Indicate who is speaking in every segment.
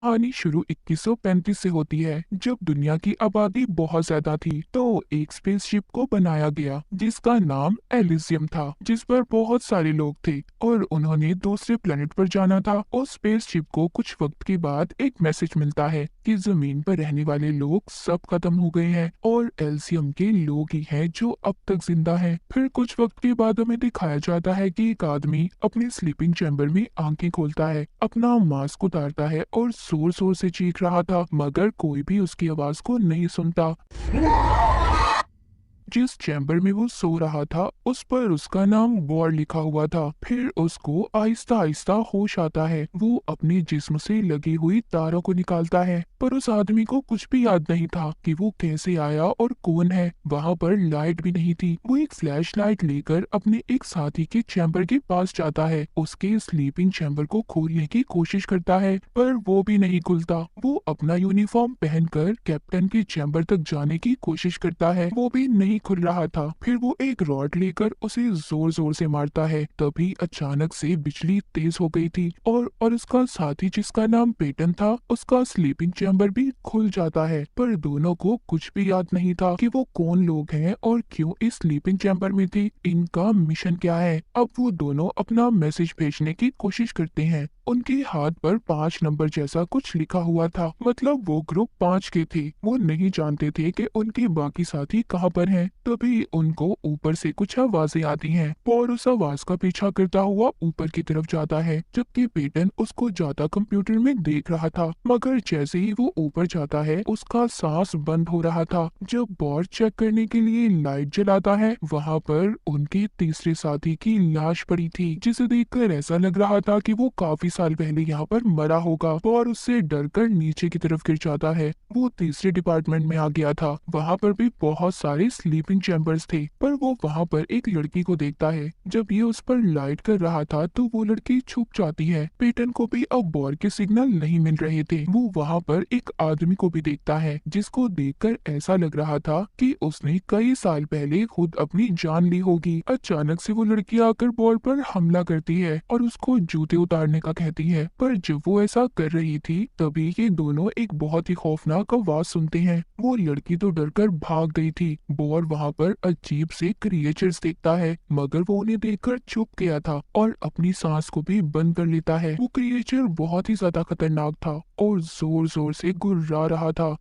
Speaker 1: कहानी शुरू 2135 से होती है जब दुनिया की आबादी बहुत ज्यादा थी तो एक स्पेसशिप को बनाया गया जिसका नाम एलिसियम था जिस पर बहुत सारे लोग थे और उन्होंने दूसरे प्लेनेट पर जाना था। उस स्पेसशिप को कुछ वक्त के बाद एक मैसेज मिलता है कि जमीन पर रहने वाले लोग सब खत्म हो गए हैं और एलिसियम के लोग ही हैं जो अब तक जिंदा हैं। फिर कुछ वक्त के बाद हमें दिखाया जाता है कि एक आदमी अपने स्लीपिंग चैम्बर में आंखें खोलता है, अपना मास्क उतारता है और जोर जोर से चीख रहा था मगर कोई भी उसकी आवाज को नहीं सुनता। जिस चैम्बर में वो सो रहा था उस पर उसका नाम वॉर लिखा हुआ था। फिर उसको आहिस्ता आहिस्ता होश आता है। वो अपने जिस्म से लगी हुई तारों को निकालता है पर उस आदमी को कुछ भी याद नहीं था कि वो कैसे आया और कौन है। वहाँ पर लाइट भी नहीं थी। वो एक फ्लैश लाइट लेकर अपने एक साथी के चैम्बर के पास जाता है, उसके स्लीपिंग चैम्बर को खोलने की कोशिश करता है पर वो भी नहीं खुलता। वो अपना यूनिफॉर्म पहनकर कैप्टन के चैम्बर तक जाने की कोशिश करता है, वो भी नहीं खुल रहा था। फिर वो एक रॉड लेकर उसे जोर जोर से मारता है, तभी अचानक से बिजली तेज हो गई थी और उसका साथी जिसका नाम पेटन था उसका स्लीपिंग चैम्बर भी खुल जाता है। पर दोनों को कुछ भी याद नहीं था कि वो कौन लोग हैं और क्यों इस स्लीपिंग चैम्बर में थे, इनका मिशन क्या है। अब वो दोनों अपना मैसेज भेजने की कोशिश करते हैं। उनके हाथ पर 5 नंबर जैसा कुछ लिखा हुआ था, मतलब वो ग्रुप 5 के थे। वो नहीं जानते थे कि उनके बाकी साथी कहाँ पर हैं। तभी उनको ऊपर से कुछ आवाजें आती हैं और उस आवाज का पीछा करता हुआ ऊपर की तरफ जाता है, जबकि पेटन उसको जाता कंप्यूटर में देख रहा था। मगर जैसे ही वो ऊपर जाता है उसका सांस बंद हो रहा था। जब बॉर चेक करने के लिए लाइट जलाता है वहाँ पर उनके तीसरे साथी की लाश पड़ी थी, जिसे देखकर ऐसा लग रहा था कि वो काफी साल पहले यहाँ पर मरा होगा। और उससे डरकर नीचे की तरफ गिर जाता है। वो तीसरे डिपार्टमेंट में आ गया था। वहाँ पर भी बहुत सारे स्लीपिंग चैम्बर्स थे पर वो वहाँ पर एक लड़की को देखता है। जब ये उस पर लाइट कर रहा था तो वो लड़की छुप जाती है। पेटन को भी अब बॉर के सिग्नल नहीं मिल रहे थे। वो वहाँ पर एक आदमी को भी देखता है जिसको देखकर ऐसा लग रहा था कि उसने कई साल पहले खुद अपनी जान ली होगी। अचानक से वो लड़की आकर बॉर पर हमला करती है और उसको जूते उतारने का कहती है। पर जब वो ऐसा कर रही थी तभी ये दोनों एक बहुत ही खौफनाक आवाज सुनते हैं। वो लड़की तो डरकर भाग गई थी। बॉर वहाँ पर अजीब से क्रिएचर्स देखता है मगर वो उन्हें देखकर चुप गया था और अपनी सांस को भी बंद कर लेता है। वो क्रिएचर बहुत ही ज्यादा खतरनाक था और जोर जोर से गुर्रा रहा था।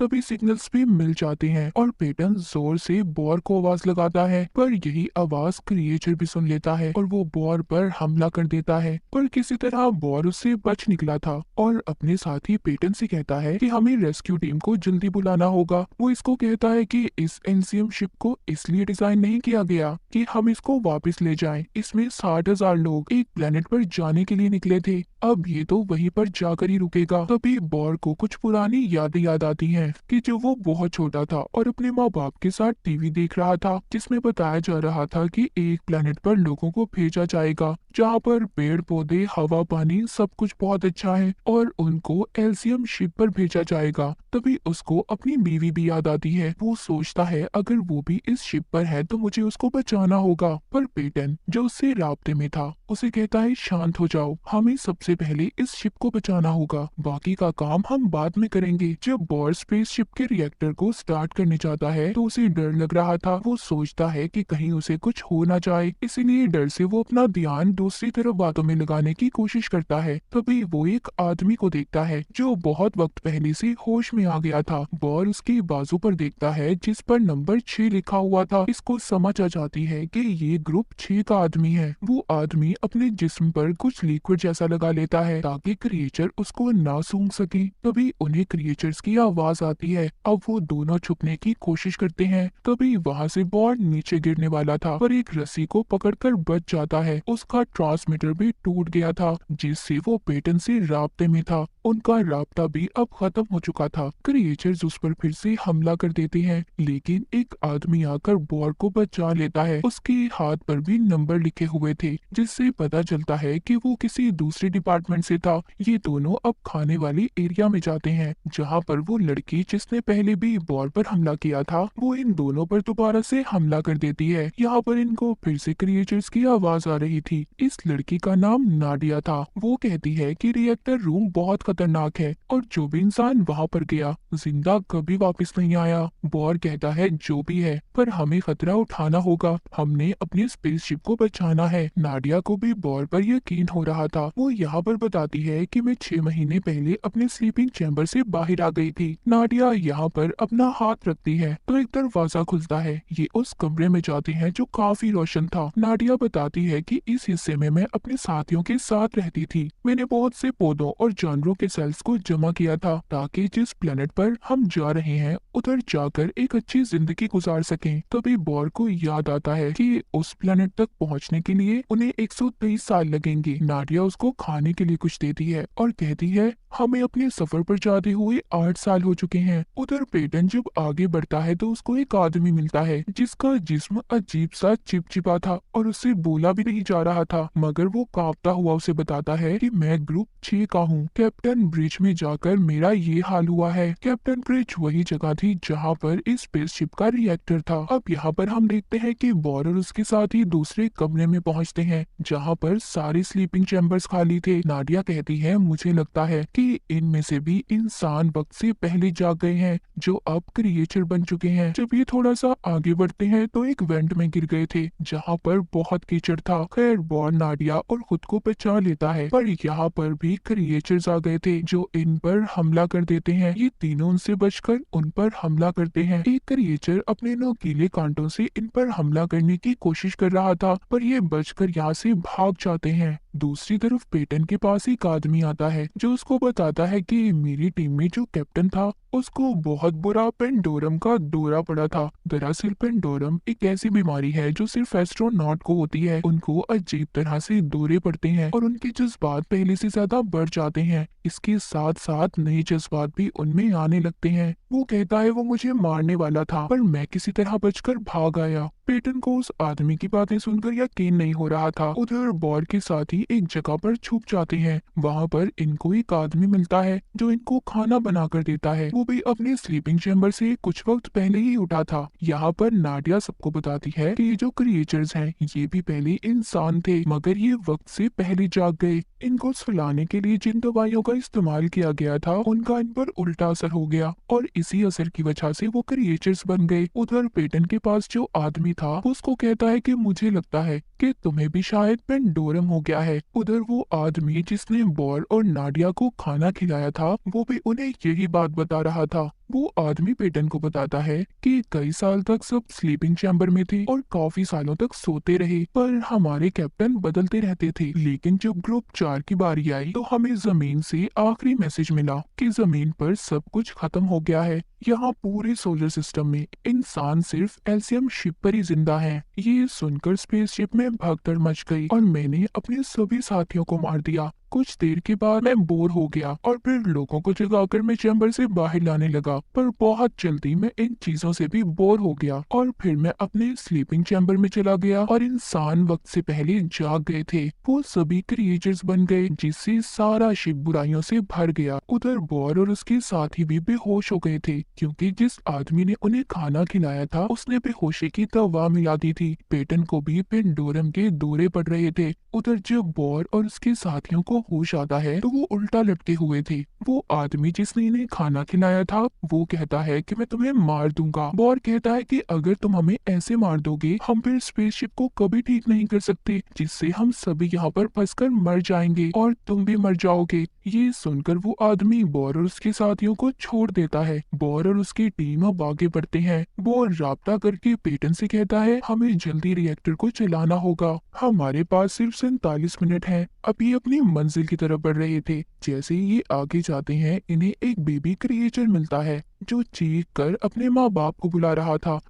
Speaker 1: तभी सिग्नल्स भी मिल जाते हैं और पेटन जोर से बॉर को आवाज लगाता है पर यही आवाज क्रिएचर भी सुन लेता है और वो बॉर पर हमला कर देता है। पर किसी तरह बॉर उससे बच निकला था और अपने साथी पेटन से कहता है कि हमें रेस्क्यू टीम को जल्दी बुलाना होगा। वो इसको कहता है कि इस एनसीएम शिप को इसलिए डिजाइन नहीं किया गया कि हम इसको वापस ले जाएं। इसमें 60,000 लोग एक प्लेनेट पर जाने के लिए निकले थे, अब ये तो वहीं पर जाकर ही रुकेगा। तभी बॉर को कुछ पुरानी यादें याद आती हैं कि जब वो बहुत छोटा था और अपने माँ बाप के साथ टीवी देख रहा था जिसमें बताया जा रहा था कि एक प्लेनेट पर लोगों को भेजा जाएगा जहाँ पर पेड़ पौधे हवा पानी सब कुछ बहुत अच्छा है और उनको एल्सियम शिप पर भेजा जाएगा। तभी उसको अपनी बीवी भी याद आती है। वो सोचता है अगर वो भी इस शिप पर है तो मुझे उसको बचाना होगा। पर पेटन जो उससे राब्ते में था उसे कहता है शांत हो जाओ, हमें सबसे पहले इस शिप को बचाना होगा, बाकी का काम हम बाद में करेंगे। जब बॉर स्पेसशिप के रिएक्टर को स्टार्ट करने जाता है तो उसे डर लग रहा था। वो सोचता है कि कहीं उसे कुछ हो ना जाए, इसीलिए डर से वो अपना ध्यान दूसरी तरफ बातों में लगाने की कोशिश करता है। तभी वो एक आदमी को देखता है जो बहुत वक्त पहले से होश में आ गया था। बॉर उसकी बाजू पर देखता है जिस पर नंबर 6 लिखा हुआ था। इसको समझ आ जाती है कि ये ग्रुप 6 का आदमी है। वो आदमी अपने जिस्म पर कुछ लिक्विड जैसा लगा लेता है ताकि क्रिएचर उसको ना सूंघ सके। तभी उन्हें क्रिएचर्स की आवाज आती है। अब वो दोनों छुपने की कोशिश करते हैं। तभी वहाँ से बॉर्ड नीचे गिरने वाला था पर एक रस्सी को पकड़कर बच जाता है। उसका ट्रांसमीटर भी टूट गया था जिससे वो पेटन से राब्ते में था। उनका राब्ता भी अब खत्म हो चुका था। क्रिएचर्स उस पर फिर से हमला कर देते हैं, लेकिन एक आदमी आकर बॉर को बचा लेता है। उसके हाथ पर भी नंबर लिखे हुए थे, जिससे पता चलता है कि वो किसी दूसरे डिपार्टमेंट से था। ये दोनों अब खाने वाली एरिया में जाते हैं, जहाँ पर वो लड़की जिसने पहले भी बॉर पर हमला किया था, वो इन दोनों पर दोबारा से हमला कर देती है। यहाँ पर इनको फिर से क्रिएचर्स की आवाज आ रही थी। इस लड़की का नाम नाडिया था। वो कहती है कि रिएक्टर रूम बहुत खतरनाक है और जो भी इंसान वहाँ पर गया जिंदा कभी वापस नहीं आया। बॉर कहता है जो भी है, पर हमें खतरा उठाना होगा, हमने अपनी स्पेसशिप को बचाना है। नाडिया को भी बॉर पर यकीन हो रहा था। वो यहाँ पर बताती है कि मैं 6 महीने पहले अपने स्लीपिंग चैम्बर से बाहर आ गई थी। नाडिया यहाँ पर अपना हाथ रखती है तो एक दरवाजा खुलता है। ये उस कमरे में जाते हैं जो काफी रोशन था। नाडिया बताती है कि इस हिस्से में मैं अपने साथियों के साथ रहती थी। मैंने बहुत से पौधों और जानवरों के सेल्स को जमा किया था, ताकि जिस प्लेनेट पर हम जा रहे हैं उधर जाकर एक अच्छी जिंदगी गुजार सकें। तभी बॉर को याद आता है कि उस प्लेनेट तक पहुंचने के लिए उन्हें 123 साल लगेंगे। नाडिया उसको खाने के लिए कुछ देती है और कहती है हमें अपने सफर पर जाते हुए 8 साल हो चुके हैं। उधर पेटन जब आगे बढ़ता है तो उसको एक आदमी मिलता है जिसका जिस्म अजीब सा चिपचिपा था और उससे बोला भी नहीं जा रहा था, मगर वो कांपता हुआ उसे बताता है कि मैं ग्रुप 6 का हूँ। कैप्टन ब्रिज में जाकर मेरा ये हाल हुआ है। कैप्टन ब्रिज वही जगह थी जहाँ पर इस स्पेसशिप का रिएक्टर था। अब यहाँ पर हम देखते हैं कि बॉर और उसके साथ ही दूसरे कमरे में पहुँचते हैं, जहाँ पर सारे स्लीपिंग चैम्बर्स खाली थे। नाडिया कहती है मुझे लगता है कि इनमें से भी इंसान वक्त से पहले जाग गए हैं, जो अब क्रिएचर बन चुके हैं। जब ये थोड़ा सा आगे बढ़ते हैं तो एक वेंट में गिर गए थे, जहाँ पर बहुत कीचड़ था। खैर बॉर नाडिया और खुद को बचा लेता है, पर यहाँ पर भी क्रिएचर्स आ गए थे जो इन पर हमला कर देते हैं। ये तीनों उनसे बचकर उन पर हमला करते हैं। एक क्रिएचर अपने नोकीले कांटों से इन पर हमला करने की कोशिश कर रहा था, पर ये बचकर यहाँ से भाग जाते हैं। दूसरी तरफ पेटन के पास एक आदमी आता है जो उसको बताता है कि मेरी टीम में जो कैप्टन था उसको बहुत बुरा पेंडोरम का दौरा पड़ा था। दरअसल पेंडोरम एक ऐसी बीमारी है जो सिर्फ एस्ट्रोनॉट को होती है। उनको अजीब तरह से दौरे पड़ते हैं और उनके जज्बात पहले से ज्यादा बढ़ जाते हैं। इसके साथ साथ नए जज्बात भी उनमें आने लगते हैं। वो कहता है वो मुझे मारने वाला था, पर मैं किसी तरह बचकर भाग आया। पेटन को उस आदमी की बातें सुनकर यकीन नहीं हो रहा था। उधर बॉर के साथ ही एक जगह पर छुप जाते हैं। वहाँ पर इनको एक आदमी मिलता है जो इनको खाना बना कर देता है। वो भी अपने स्लीपिंग चैम्बर से कुछ वक्त पहले ही उठा था। यहाँ पर नाडिया सबको बताती है कि ये जो क्रिएचर्स हैं ये भी पहले इंसान थे, मगर ये वक्त से पहले जाग गए। इनको सुलाने के लिए जिन दवाइयों का इस्तेमाल किया गया था उनका इन पर उल्टा असर हो गया और इसी असर की वजह से वो क्रिएचर्स बन गए। उधर पेटन के पास जो आदमी था उसको कहता है कि मुझे लगता है कि तुम्हें भी शायद पेंडोरम हो गया है। उधर वो आदमी जिसने बॉर और नाडिया को खाना खिलाया था वो भी उन्हें यही बात बता रहा था। वो आदमी पेटन को बताता है कि कई साल तक सब स्लीपिंग चैम्बर में थे और काफी सालों तक सोते रहे, पर हमारे कैप्टन बदलते रहते थे। लेकिन जब ग्रुप 4 की बारी आई तो हमें जमीन से आखिरी मैसेज मिला कि जमीन पर सब कुछ खत्म हो गया है। यहाँ पूरे सोलर सिस्टम में इंसान सिर्फ एल्सियम शिप पर ही जिंदा है। ये सुनकर स्पेसशिप में भगदड़ मच गई और मैंने अपने सभी साथियों को मार दिया। कुछ देर के बाद मैं बोर हो गया और फिर लोगों को जगाकर मैं चैम्बर से बाहर लाने लगा, पर बहुत जल्दी मैं इन चीजों से भी बोर हो गया और फिर मैं अपने स्लीपिंग चैम्बर में चला गया और इंसान वक्त से पहले जाग गए थे। वो सभी क्रिएचर्स बन गए जिससे सारा शिप बुराइयों से भर गया। उधर बॉर और उसके साथी भी बेहोश हो गए थे, क्योंकि जिस आदमी ने उन्हें खाना खिलाया था उसने बेहोशी की दवा मिला दी थी। पेटन को भी पेंडोरम के दौरे पड़ रहे थे। उधर जब बॉर और उसके साथियों को होश आता है तो वो उल्टा लटके हुए थे। वो आदमी जिसने इन्हें खाना खिलाया था वो कहता है कि मैं तुम्हें मार दूंगा। बॉर कहता है कि अगर तुम हमें ऐसे मार दोगे हम फिर स्पेसशिप को कभी ठीक नहीं कर सकते, जिससे हम सभी यहाँ पर फंसकर मर जाएंगे और तुम भी मर जाओगे। ये सुनकर वो आदमी बॉर और उसके साथियों को छोड़ देता है। बॉर और उसकी टीम अब आगे बढ़ते हैं। बॉर राब्ता करके पेटन से कहता है हमें जल्दी रिएक्टर को चलाना होगा, हमारे पास सिर्फ 47 मिनट हैं। अभी अपनी मंजिल की तरफ बढ़ रहे थे। जैसे ही ये आगे जाते हैं इन्हें एक बेबी क्रिएचर मिलता है जो चीख कर अपने माँ बाप को बुला रहा था।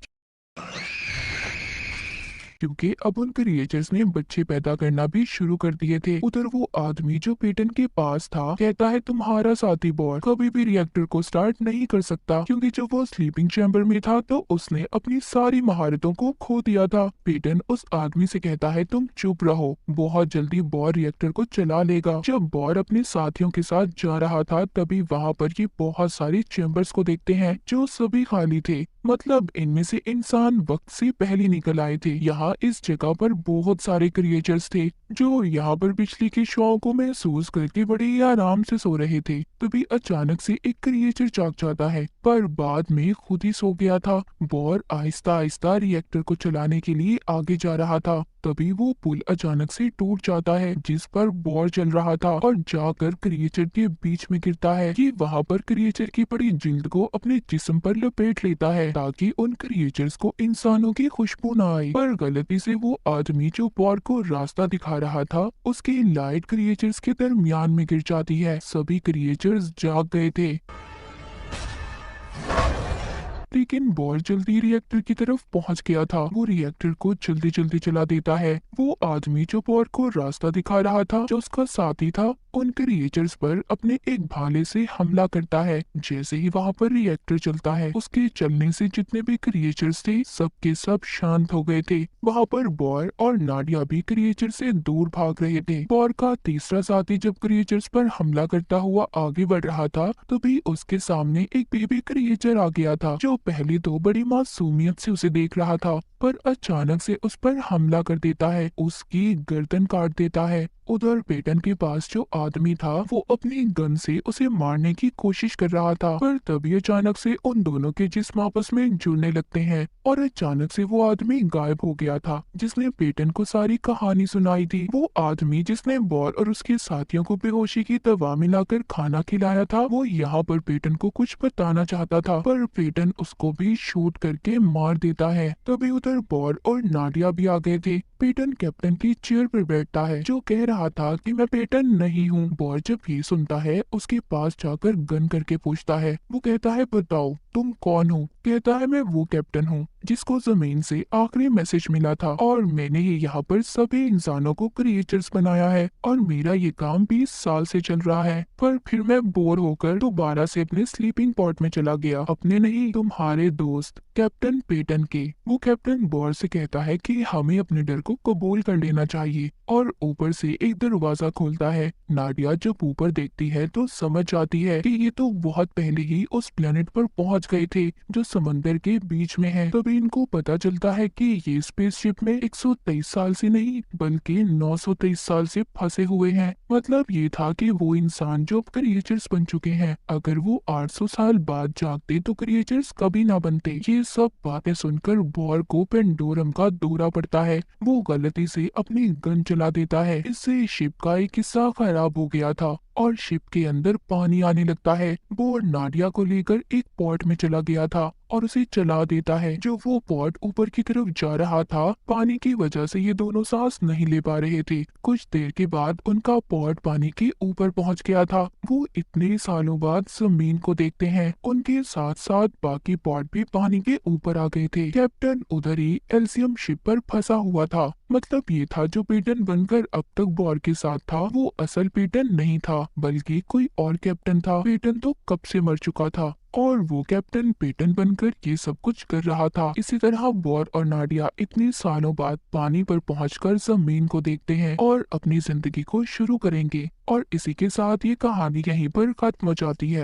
Speaker 1: क्योंकि अब उन क्रिएचर्स ने बच्चे पैदा करना भी शुरू कर दिए थे। उधर वो आदमी जो पेटन के पास था कहता है तुम्हारा साथी बॉर कभी भी रिएक्टर को स्टार्ट नहीं कर सकता, क्योंकि जब वो स्लीपिंग चैम्बर में था तो उसने अपनी सारी महारतों को खो दिया था। पेटन उस आदमी से कहता है तुम चुप रहो, बहुत जल्दी बॉर रिएक्टर को चला लेगा। जब बॉर अपने साथियों के साथ जा रहा था तभी वहाँ पर ये बहुत सारे चैम्बर्स को देखते हैं जो सभी खाली थे, मतलब इनमें से इंसान वक्त से पहले निकल आए थे। यहाँ इस जगह पर बहुत सारे क्रिएचर्स थे जो यहाँ पर बिजली के शॉक को महसूस करके बड़े ही आराम से सो रहे थे। तभी अचानक से एक क्रिएचर जाग जाता है पर बाद में खुद ही सो गया था। बॉर आहिस्ता आहिस्ता रिएक्टर को चलाने के लिए आगे जा रहा था, तभी वो पुल अचानक से टूट जाता है जिस पर बॉर चल रहा था और जाकर क्रिएचर के बीच में गिरता है। ये वहाँ पर क्रिएचर की बड़ी जिल्द को अपने जिस्म पर लपेट लेता है ताकि उन क्रिएचर्स को इंसानों की खुशबू न आए। पर गलती से वो आदमी जो बॉर को रास्ता दिखा रहा था उसकी लाइट क्रिएचर्स के दरमियान में गिर जाती है। सभी क्रिएचर्स जाग गए थे, लेकिन बॉल जल्दी रिएक्टर की तरफ पहुंच गया था। वो रिएक्टर को जल्दी जल्दी चला देता है। वो आदमी जो बॉल को रास्ता दिखा रहा था जो उसका साथी था उन क्रिएचर्स पर अपने एक भाले से हमला करता है। जैसे ही वहाँ पर रिएक्टर चलता है उसके चलने से जितने भी क्रिएचर्स थे सब के सब शांत हो गए थे। वहाँ पर बॉर और नाडिया भी क्रिएचर से दूर भाग रहे थे। बॉर का तीसरा साथी जब क्रिएचर्स पर हमला करता हुआ आगे बढ़ रहा था तभी उसके सामने एक बेबी क्रिएचर आ गया था जो पहले तो बड़ी मासूमियत से उसे देख रहा था पर अचानक से उस पर हमला कर देता है, उसकी गर्दन काट देता है। उधर पेटन के पास जो आदमी था वो अपनी गन से उसे मारने की कोशिश कर रहा था पर तभी अचानक से उन दोनों के जिस्म आपस में जुड़ने लगते हैं और अचानक से वो आदमी गायब हो गया था जिसने पेटन को सारी कहानी सुनाई थी। वो आदमी जिसने बॉल और उसके साथियों को बेहोशी की दवा मिलाकर खाना खिलाया था वो यहाँ पर पेटन को कुछ बताना चाहता था पर पेटन उसको भी शूट करके मार देता है। तभी उधर बॉल और नाडिया भी आ गए थे। पेटन कैप्टन की चेयर पर बैठता है जो कह रहा था कि मैं पेटन नहीं हूँ। बॉल जब ये सुनता है उसके पास जाकर गन करके पूछता है। वो कहता है बताओ तुम कौन हो? कहता है मैं वो कैप्टन हूँ जिसको जमीन से आखिरी मैसेज मिला था और मैंने ही यहाँ पर सभी इंसानों को क्रिएचर्स बनाया है और मेरा ये काम 20 साल से चल रहा है। पर फिर मैं बोर होकर दोबारा से अपने स्लीपिंग पॉट में चला गया, अपने नहीं तुम्हारे दोस्त कैप्टन पेटन के। वो कैप्टन बॉल से कहता है कि हमें अपने डर को कबूल कर लेना चाहिए और ऊपर से एक दरवाजा खोलता है। नाडिया जब ऊपर देखती है तो समझ जाती है कि ये तो बहुत पहले ही उस प्लेनेट पर पहुंच गए थे जो समंदर के बीच में है। तभी इनको पता चलता है कि ये स्पेसशिप में 123 साल से नहीं बल्कि 923 साल से फंसे हुए हैं। मतलब ये था कि वो इंसान जो क्रिएचर्स बन चुके हैं अगर वो 800 साल बाद जागते तो क्रिएचर्स कभी ना बनते। ये सब बातें सुनकर बॉल को पेंडोरम का दौरा पड़ता है। वो गलती से अपनी गन चला देता है, इससे शिप का एक हिस्सा खराब हो गया था और शिप के अंदर पानी आने लगता है। वो नाडिया को लेकर एक पॉट में चला गया था और उसे चला देता है। जो वो पॉट ऊपर की तरफ जा रहा था पानी की वजह से ये दोनों सांस नहीं ले पा रहे थे। कुछ देर के बाद उनका पॉट पानी के ऊपर पहुंच गया था। वो इतने सालों बाद जमीन को देखते हैं, उनके साथ साथ बाकी पॉट भी पानी के ऊपर आ गए थे। कैप्टन उधर ही एल्सियम शिप पर फंसा हुआ था। मतलब ये था जो पेटन बनकर अब तक बॉर के साथ था वो असल पेटन नहीं था बल्कि कोई और कैप्टन था। पेटन तो कब से मर चुका था और वो कैप्टन पेटन बनकर ये सब कुछ कर रहा था। इसी तरह बॉर और नाडिया इतने सालों बाद पानी पर पहुंचकर जमीन को देखते हैं और अपनी जिंदगी को शुरू करेंगे। और इसी के साथ ये कहानी यहीं पर खत्म हो जाती है।